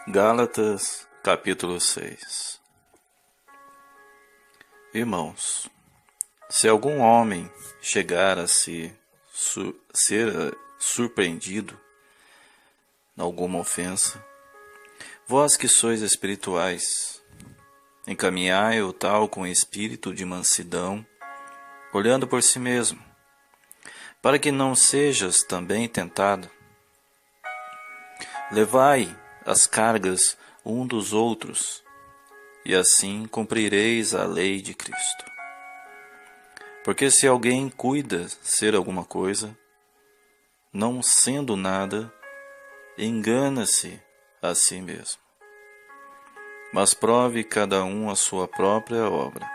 Gálatas, capítulo 6. Irmãos, se algum homem chegar a ser surpreendido em alguma ofensa, vós que sois espirituais, encaminhai o tal com espírito de mansidão, olhando por si mesmo, para que não sejas também tentado. Levai as cargas um dos outros, e assim cumprireis a lei de Cristo. Porque se alguém cuida ser alguma coisa, não sendo nada, engana-se a si mesmo. Mas prove cada um a sua própria obra,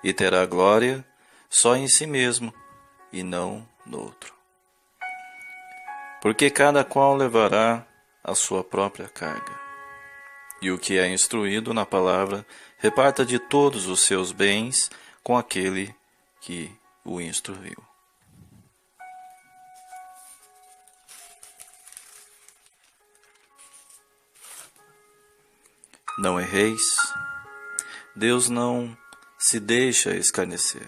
e terá glória só em si mesmo, e não no outro. Porque cada qual levará a sua própria carga. E o que é instruído na palavra, reparta de todos os seus bens com aquele que o instruiu. Não erreis. Deus não se deixa escarnecer,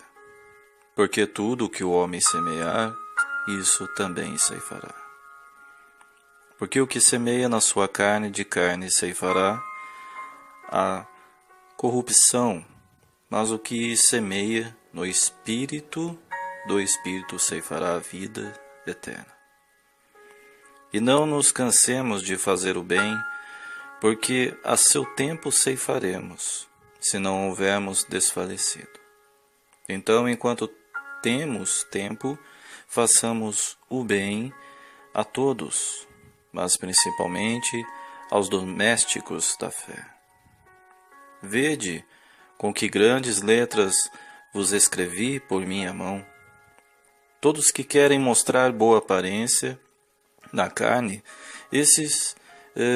porque tudo o que o homem semear, isso também ceifará. Porque o que semeia na sua carne, de carne ceifará a corrupção, mas o que semeia no Espírito, do Espírito ceifará a vida eterna. E não nos cansemos de fazer o bem, porque a seu tempo ceifaremos, se não houvermos desfalecido. Então, enquanto temos tempo, façamos o bem a todos, mas principalmente aos domésticos da fé. Vede com que grandes letras vos escrevi por minha mão. Todos que querem mostrar boa aparência na carne, esses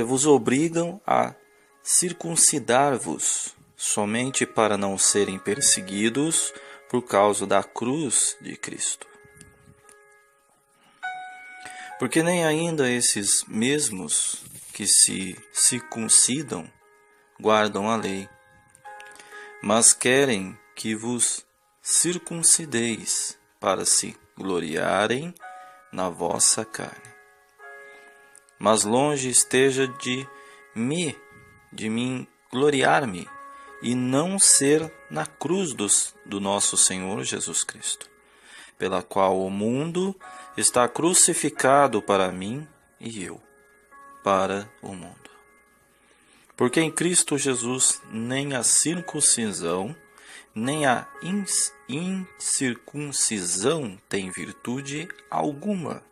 vos obrigam a circuncidar-vos, somente para não serem perseguidos por causa da cruz de Cristo. Porque nem ainda esses mesmos que se circuncidam guardam a lei, mas querem que vos circuncideis para se gloriarem na vossa carne. Mas longe esteja de mim gloriar-me, e não ser na cruz do nosso Senhor Jesus Cristo, pela qual o mundo está crucificado para mim e eu para o mundo. Porque em Cristo Jesus nem a circuncisão, nem a incircuncisão tem virtude alguma,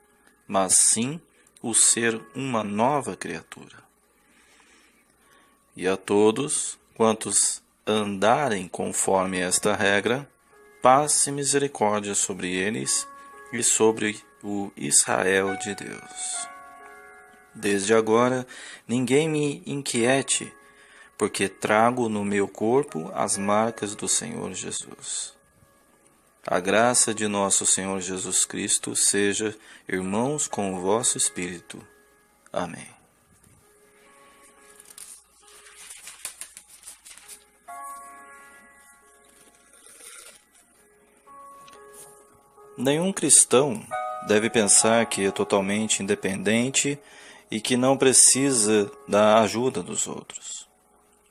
mas sim o ser uma nova criatura. E a todos quantos andarem conforme esta regra, paz e misericórdia sobre eles e sobre o Israel de Deus. Desde agora, ninguém me inquiete, porque trago no meu corpo as marcas do Senhor Jesus. A graça de nosso Senhor Jesus Cristo seja, irmãos, com o vosso espírito. Amém. Nenhum cristão deve pensar que é totalmente independente e que não precisa da ajuda dos outros.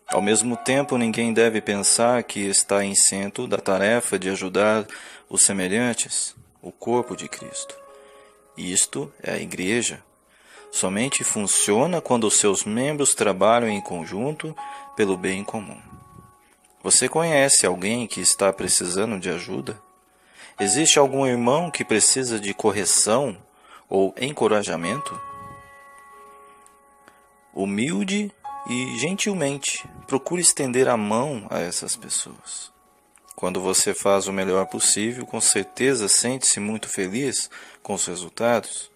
Ao mesmo tempo, ninguém deve pensar que está isento da tarefa de ajudar os semelhantes, o corpo de Cristo. Isto é a Igreja. Somente funciona quando os seus membros trabalham em conjunto pelo bem comum. Você conhece alguém que está precisando de ajuda? Existe algum irmão que precisa de correção ou encorajamento? Humilde e gentilmente, procure estender a mão a essas pessoas. Quando você faz o melhor possível, com certeza sente-se muito feliz com os resultados.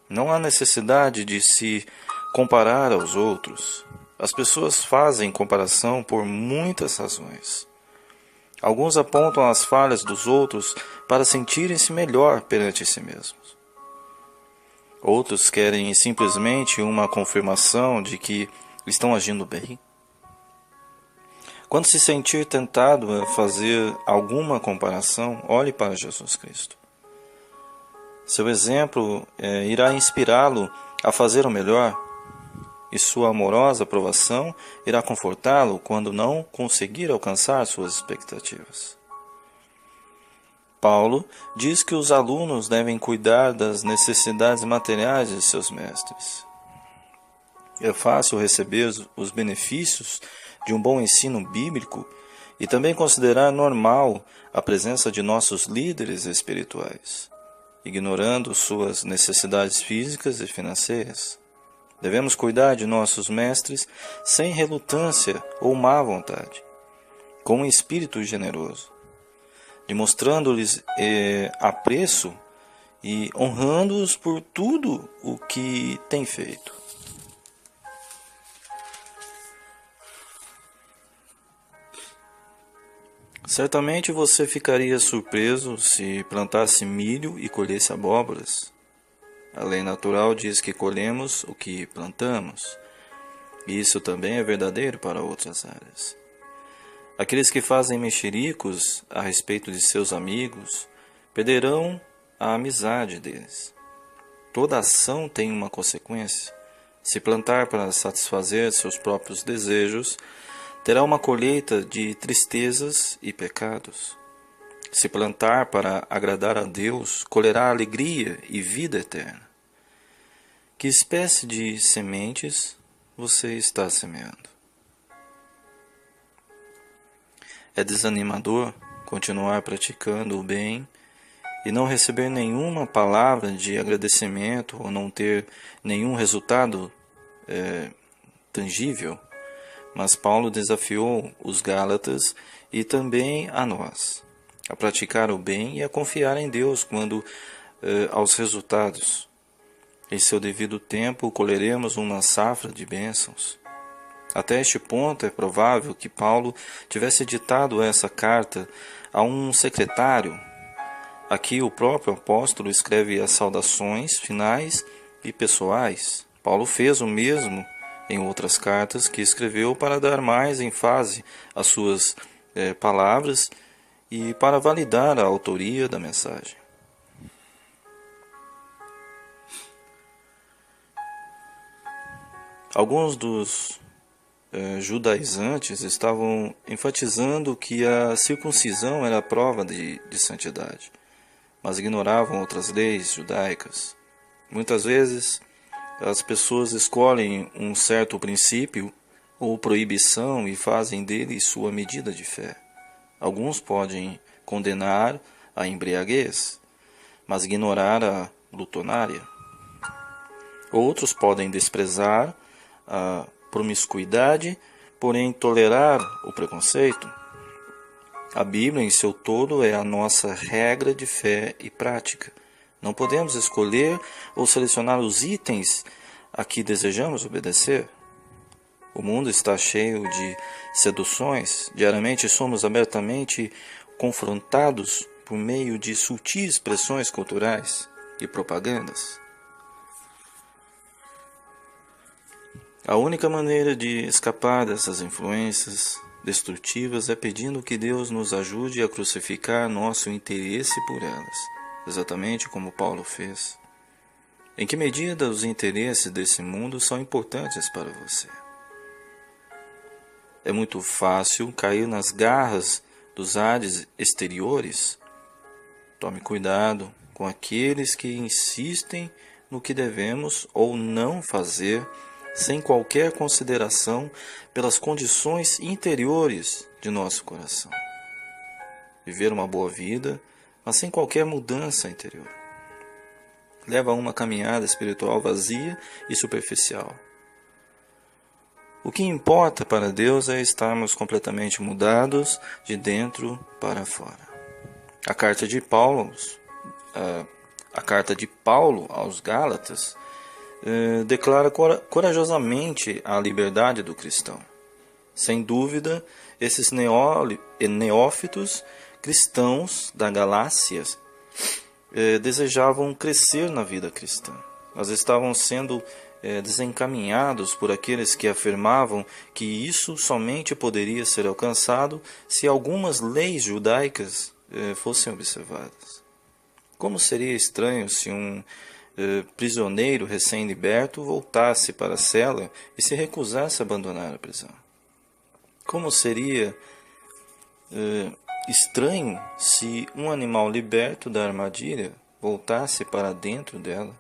Não há necessidade de se comparar aos outros. As pessoas fazem comparação por muitas razões. Alguns apontam as falhas dos outros para sentirem-se melhor perante si mesmos. Outros querem simplesmente uma confirmação de que Estão agindo bem? Quando se sentir tentado a fazer alguma comparação, olhe para Jesus Cristo. Seu exemplo irá inspirá-lo a fazer o melhor, e sua amorosa aprovação irá confortá-lo quando não conseguir alcançar suas expectativas. Paulo diz que os alunos devem cuidar das necessidades materiais de seus mestres. É fácil receber os benefícios de um bom ensino bíblico e também considerar normal a presença de nossos líderes espirituais, ignorando suas necessidades físicas e financeiras. Devemos cuidar de nossos mestres sem relutância ou má vontade, com um espírito generoso, demonstrando-lhes apreço e honrando-os por tudo o que têm feito. Certamente você ficaria surpreso se plantasse milho e colhesse abóboras. A lei natural diz que colhemos o que plantamos, e isso também é verdadeiro para outras áreas. Aqueles que fazem mexericos a respeito de seus amigos perderão a amizade deles. Toda ação tem uma consequência. Se plantar para satisfazer seus próprios desejos, terá uma colheita de tristezas e pecados. Se plantar para agradar a Deus, colherá alegria e vida eterna. Que espécie de sementes você está semeando? É desanimador continuar praticando o bem e não receber nenhuma palavra de agradecimento ou não ter nenhum resultado tangível. Mas Paulo desafiou os Gálatas e também a nós a praticar o bem e a confiar em Deus quando aos resultados. Em seu devido tempo colheremos uma safra de bênçãos. Até este ponto é provável que Paulo tivesse ditado essa carta a um secretário. Aqui o próprio apóstolo escreve as saudações finais e pessoais. Paulo fez o mesmo em outras cartas que escreveu para dar mais ênfase às suas palavras e para validar a autoria da mensagem. Alguns dos judaizantes estavam enfatizando que a circuncisão era a prova de santidade, mas ignoravam outras leis judaicas. Muitas vezes, as pessoas escolhem um certo princípio ou proibição e fazem dele sua medida de fé. Alguns podem condenar a embriaguez, mas ignorar a glutonária. Outros podem desprezar a promiscuidade, porém tolerar o preconceito. A Bíblia em seu todo é a nossa regra de fé e prática. Não podemos escolher ou selecionar os itens a que desejamos obedecer. O mundo está cheio de seduções. Diariamente somos abertamente confrontados por meio de sutis pressões culturais e propagandas. A única maneira de escapar dessas influências destrutivas é pedindo que Deus nos ajude a crucificar nosso interesse por elas, exatamente como Paulo fez. Em que medida os interesses desse mundo são importantes para você? É muito fácil cair nas garras dos ares exteriores. Tome cuidado com aqueles que insistem no que devemos ou não fazer, sem qualquer consideração pelas condições interiores de nosso coração. Viver uma boa vida, mas sem qualquer mudança interior, leva a uma caminhada espiritual vazia e superficial. O que importa para Deus é estarmos completamente mudados de dentro para fora. A carta de Paulo aos Gálatas declara corajosamente a liberdade do cristão. Sem dúvida, esses neófitos cristãos da Galácia desejavam crescer na vida cristã, mas estavam sendo desencaminhados por aqueles que afirmavam que isso somente poderia ser alcançado se algumas leis judaicas fossem observadas. Como seria estranho se um prisioneiro recém-liberto voltasse para a cela e se recusasse a abandonar a prisão? Como seria estranho se um animal liberto da armadilha voltasse para dentro dela?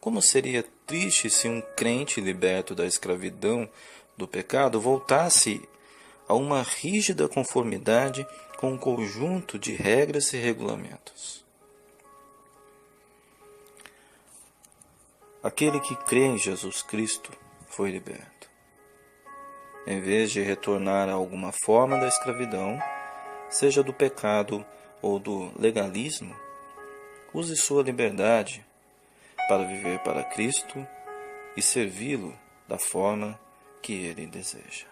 Como seria triste se um crente liberto da escravidão do pecado voltasse a uma rígida conformidade com um conjunto de regras e regulamentos? Aquele que crê em Jesus Cristo foi liberto. Em vez de retornar a alguma forma da escravidão, seja do pecado ou do legalismo, use sua liberdade para viver para Cristo e servi-lo da forma que Ele deseja.